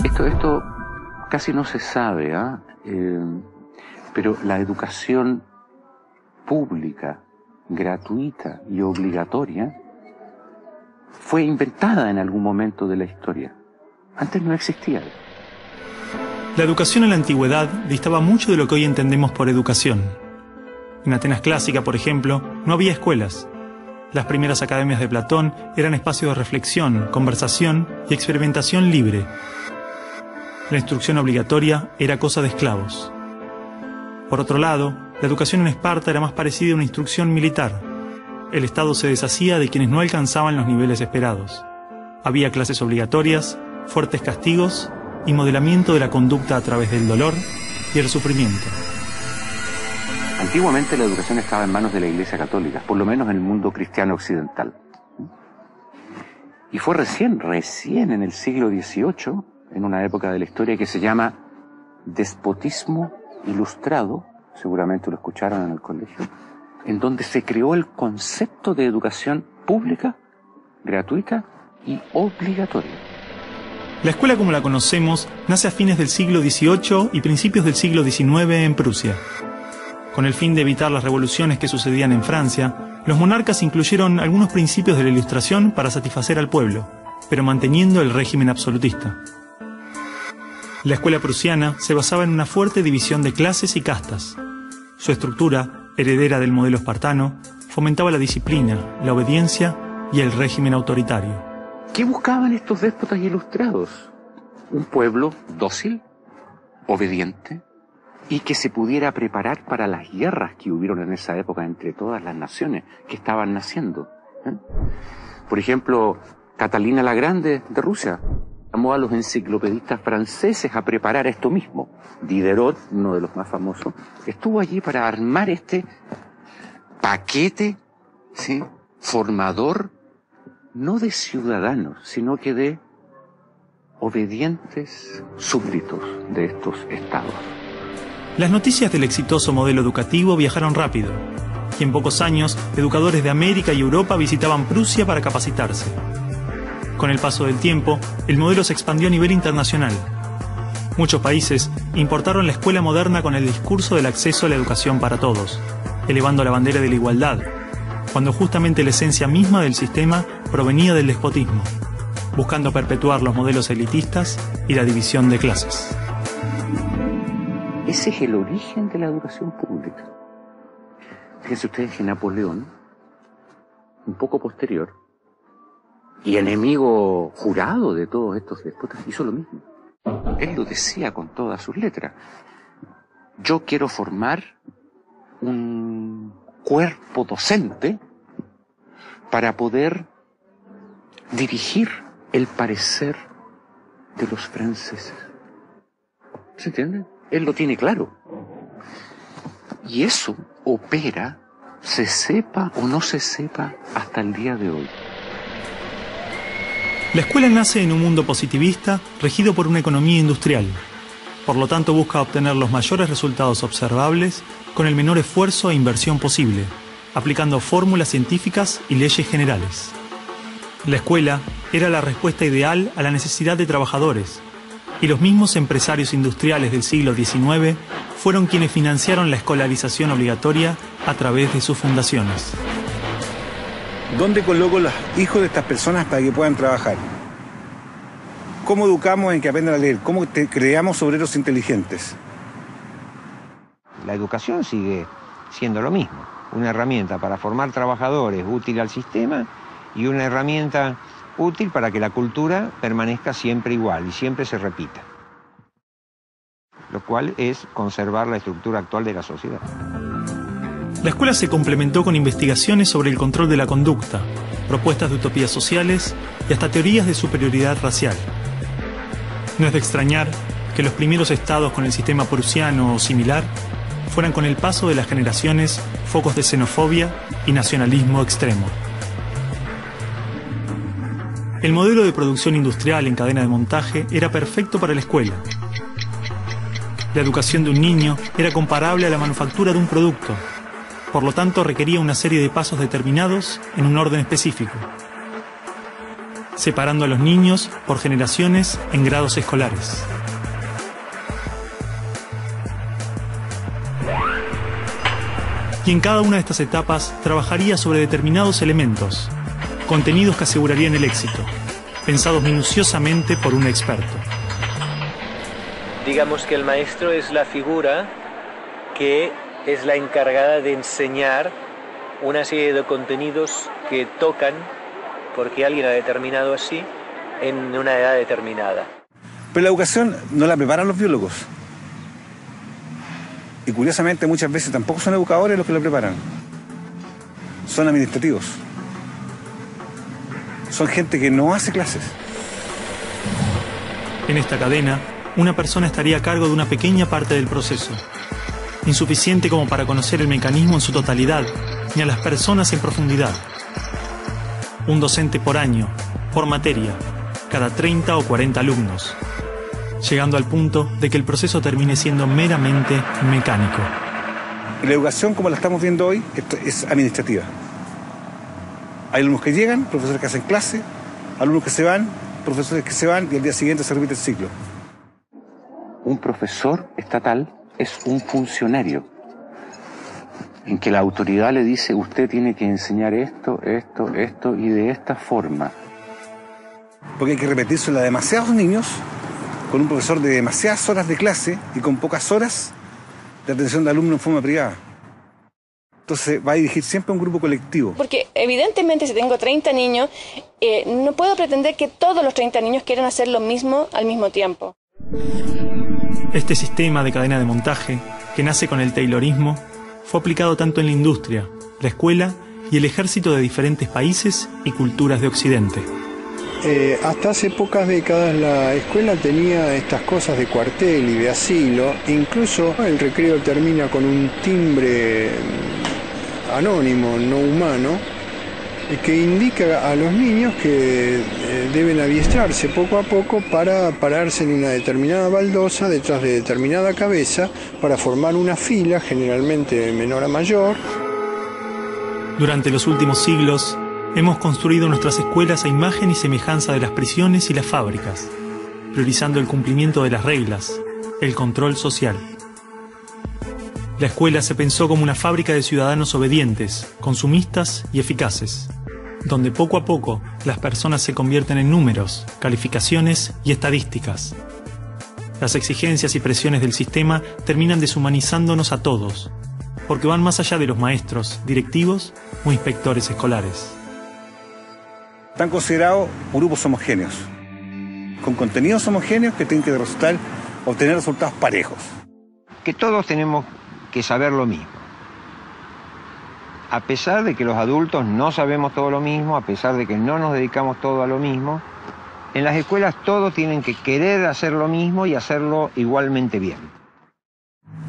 Esto casi no se sabe, pero la educación pública, gratuita y obligatoria fue inventada en algún momento de la historia. Antes no existía. La educación en la antigüedad distaba mucho de lo que hoy entendemos por educación. En Atenas clásica, por ejemplo, no había escuelas. Las primeras academias de Platón eran espacios de reflexión, conversación y experimentación libre. La instrucción obligatoria era cosa de esclavos. Por otro lado, la educación en Esparta era más parecida a una instrucción militar. El Estado se deshacía de quienes no alcanzaban los niveles esperados. Había clases obligatorias, fuertes castigos y modelamiento de la conducta a través del dolor y el sufrimiento. Antiguamente la educación estaba en manos de la Iglesia Católica, por lo menos en el mundo cristiano occidental. Y fue recién en el siglo XVIII, en una época de la historia que se llama despotismo ilustrado, seguramente lo escucharon en el colegio, en donde se creó el concepto de educación pública, gratuita y obligatoria. La escuela como la conocemos nace a fines del siglo XVIII y principios del siglo XIX en Prusia. Con el fin de evitar las revoluciones que sucedían en Francia, los monarcas incluyeron algunos principios de la Ilustración para satisfacer al pueblo, pero manteniendo el régimen absolutista. La escuela prusiana se basaba en una fuerte división de clases y castas. Su estructura, heredera del modelo espartano, fomentaba la disciplina, la obediencia y el régimen autoritario. ¿Qué buscaban estos déspotas ilustrados? Un pueblo dócil, obediente, y que se pudiera preparar para las guerras que hubieron en esa época entre todas las naciones que estaban naciendo. Por ejemplo, Catalina la Grande de Rusia llamó a los enciclopedistas franceses a preparar esto mismo. Diderot, uno de los más famosos, estuvo allí para armar este paquete, ¿sí?, formador, no de ciudadanos, sino que de obedientes súbditos de estos estados. Las noticias del exitoso modelo educativo viajaron rápido, y en pocos años, educadores de América y Europa visitaban Prusia para capacitarse. Con el paso del tiempo, el modelo se expandió a nivel internacional. Muchos países importaron la escuela moderna con el discurso del acceso a la educación para todos, elevando la bandera de la igualdad, cuando justamente la esencia misma del sistema provenía del despotismo, buscando perpetuar los modelos elitistas y la división de clases. Ese es el origen de la educación pública. Fíjense ustedes que Napoleón, un poco posterior, y enemigo jurado de todos estos déspotas, hizo lo mismo. Él lo decía con todas sus letras. Yo quiero formar un cuerpo docente para poder dirigir el parecer de los franceses. ¿Se entiende? Él lo tiene claro. Y eso opera, se sepa o no se sepa, hasta el día de hoy. La escuela nace en un mundo positivista regido por una economía industrial. Por lo tanto, busca obtener los mayores resultados observables con el menor esfuerzo e inversión posible, aplicando fórmulas científicas y leyes generales. La escuela era la respuesta ideal a la necesidad de trabajadores, y los mismos empresarios industriales del siglo XIX fueron quienes financiaron la escolarización obligatoria a través de sus fundaciones. ¿Dónde coloco los hijos de estas personas para que puedan trabajar? ¿Cómo educamos en que aprendan a leer? ¿Cómo creamos obreros inteligentes? La educación sigue siendo lo mismo, una herramienta para formar trabajadores útil al sistema y una herramienta útil para que la cultura permanezca siempre igual y siempre se repita, lo cual es conservar la estructura actual de la sociedad. La escuela se complementó con investigaciones sobre el control de la conducta, propuestas de utopías sociales y hasta teorías de superioridad racial. No es de extrañar que los primeros estados con el sistema prusiano o similar fueran con el paso de las generaciones focos de xenofobia y nacionalismo extremo. El modelo de producción industrial en cadena de montaje era perfecto para la escuela. La educación de un niño era comparable a la manufactura de un producto. Por lo tanto, requería una serie de pasos determinados en un orden específico. separando a los niños por generaciones en grados escolares. Y en cada una de estas etapas trabajaría sobre determinados elementos, contenidos que asegurarían el éxito, pensados minuciosamente por un experto. Digamos que el maestro es la figura que es la encargada de enseñar una serie de contenidos que tocan, porque alguien ha determinado así, en una edad determinada. Pero la educación no la preparan los biólogos. Y curiosamente muchas veces tampoco son educadores los que la preparan. Son administrativos. Son gente que no hace clases. En esta cadena, una persona estaría a cargo de una pequeña parte del proceso, insuficiente como para conocer el mecanismo en su totalidad, ni a las personas en profundidad. Un docente por año, por materia, cada 30 o 40 alumnos, llegando al punto de que el proceso termine siendo meramente mecánico. La educación, como la estamos viendo hoy, es administrativa. Hay alumnos que llegan, profesores que hacen clase, alumnos que se van, profesores que se van y al día siguiente se repite el ciclo. Un profesor estatal es un funcionario en que la autoridad le dice: usted tiene que enseñar esto, esto, esto y de esta forma. Porque hay que repetírselo a demasiados niños con un profesor de demasiadas horas de clase y con pocas horas de atención de alumnos en forma privada. Entonces va a dirigir siempre a un grupo colectivo. Porque evidentemente si tengo 30 niños, no puedo pretender que todos los 30 niños quieran hacer lo mismo al mismo tiempo. Este sistema de cadena de montaje, que nace con el taylorismo, fue aplicado tanto en la industria, la escuela y el ejército de diferentes países y culturas de Occidente. Hasta hace pocas décadas la escuela tenía estas cosas de cuartel y de asilo. Incluso el recreo termina con un timbre anónimo, no humano, que indica a los niños que deben adiestrarse poco a poco para pararse en una determinada baldosa detrás de determinada cabeza para formar una fila, generalmente de menor a mayor. Durante los últimos siglos, hemos construido nuestras escuelas a imagen y semejanza de las prisiones y las fábricas, priorizando el cumplimiento de las reglas, el control social. La escuela se pensó como una fábrica de ciudadanos obedientes, consumistas y eficaces, donde poco a poco las personas se convierten en números, calificaciones y estadísticas. Las exigencias y presiones del sistema terminan deshumanizándonos a todos, porque van más allá de los maestros, directivos o inspectores escolares. Están considerados grupos homogéneos, con contenidos homogéneos que tienen que obtener resultados parejos. Que todos tenemos que saber lo mismo. A pesar de que los adultos no sabemos todo lo mismo, a pesar de que no nos dedicamos todo a lo mismo, en las escuelas todos tienen que querer hacer lo mismo y hacerlo igualmente bien.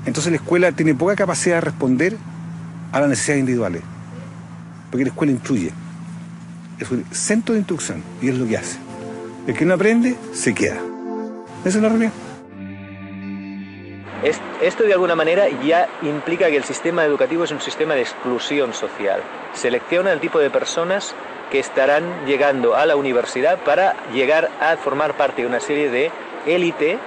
Entonces la escuela tiene poca capacidad de responder a las necesidades individuales, porque la escuela instruye. Es un centro de instrucción y es lo que hace. El que no aprende, se queda. Esa es la realidad. Esto de alguna manera ya implica que el sistema educativo es un sistema de exclusión social. Selecciona el tipo de personas que estarán llegando a la universidad para llegar a formar parte de una serie de élite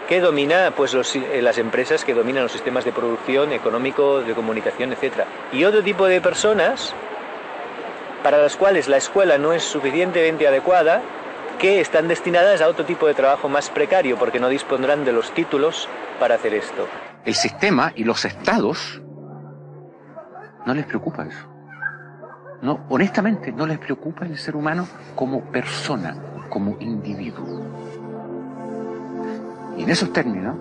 que domina pues, las empresas que dominan los sistemas de producción, económico, de comunicación, etc. Y otro tipo de personas para las cuales la escuela no es suficientemente adecuada, que están destinadas a otro tipo de trabajo más precario, porque no dispondrán de los títulos para hacer esto. El sistema y los estados no les preocupa eso. No, honestamente, no les preocupa el ser humano como persona, como individuo. Y en esos términos,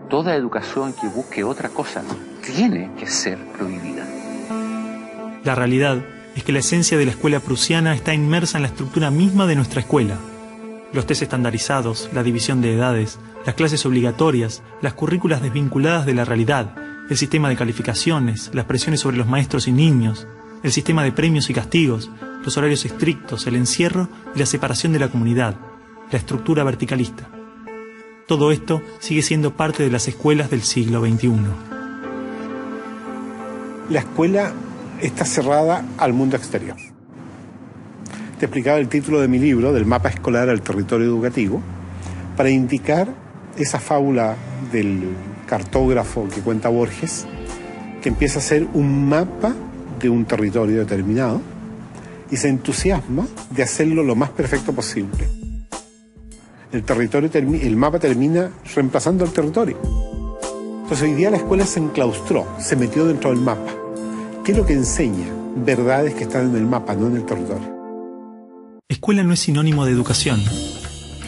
toda educación que busque otra cosa tiene que ser prohibida. La realidad es que la esencia de la escuela prusiana está inmersa en la estructura misma de nuestra escuela. Los test estandarizados, la división de edades, las clases obligatorias, las currículas desvinculadas de la realidad, el sistema de calificaciones, las presiones sobre los maestros y niños, el sistema de premios y castigos, los horarios estrictos, el encierro y la separación de la comunidad, la estructura verticalista. Todo esto sigue siendo parte de las escuelas del siglo XXI. La escuela está cerrada al mundo exterior. te explicaba el título de mi libro, del mapa escolar al territorio educativo, para indicar esa fábula del cartógrafo que cuenta Borges, que empieza a ser un mapa de un territorio determinado y se entusiasma de hacerlo lo más perfecto posible. El mapa termina reemplazando al territorio. Entonces hoy día la escuela se enclaustró, se metió dentro del mapa. ¿Qué es lo que enseña? Verdades que están en el mapa, no en el territorio. Escuela no es sinónimo de educación.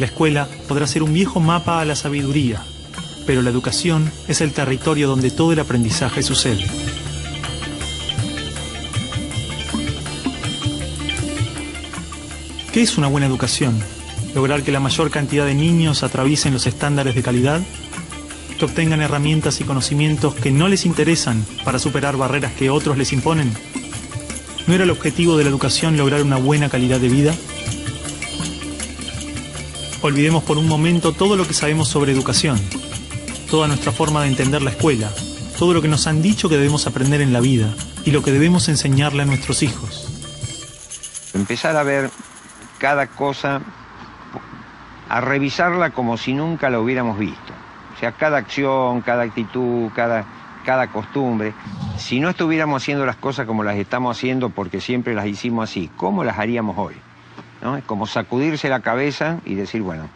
La escuela podrá ser un viejo mapa a la sabiduría, pero la educación es el territorio donde todo el aprendizaje sucede. ¿Qué es una buena educación? ¿Lograr que la mayor cantidad de niños atraviesen los estándares de calidad? ¿Que obtengan herramientas y conocimientos que no les interesan para superar barreras que otros les imponen? ¿No era el objetivo de la educación lograr una buena calidad de vida? Olvidemos por un momento todo lo que sabemos sobre educación, toda nuestra forma de entender la escuela, todo lo que nos han dicho que debemos aprender en la vida y lo que debemos enseñarle a nuestros hijos. Empezar a ver cada cosa, a revisarla como si nunca la hubiéramos visto. O sea, cada acción, cada actitud, cada costumbre. Si no estuviéramos haciendo las cosas como las estamos haciendo porque siempre las hicimos así, ¿cómo las haríamos hoy? ¿No? Es como sacudirse la cabeza y decir, bueno,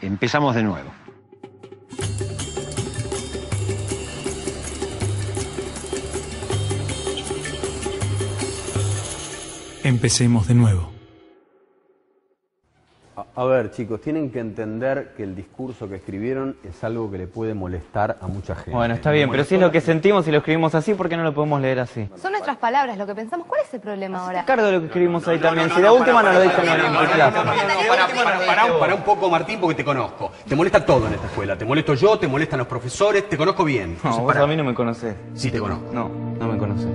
empezamos de nuevo. Empecemos de nuevo. A ver, chicos, tienen que entender que el discurso que escribieron es algo que le puede molestar a mucha gente. Bueno, está bien, pero si es lo que sentimos y lo escribimos así, ¿por qué no lo podemos leer así? Son nuestras palabras, lo que pensamos. ¿Cuál es el problema ahora? Ricardo, lo que escribimos ahí también. Si la última no lo dicen en tu clase. Pará un poco, Martín, porque te conozco. Te molesta todo en esta escuela. Te molesto yo, te molestan los profesores, te conozco bien. No, vos a mí no me conocés. Sí, te conozco. No, no me conocés.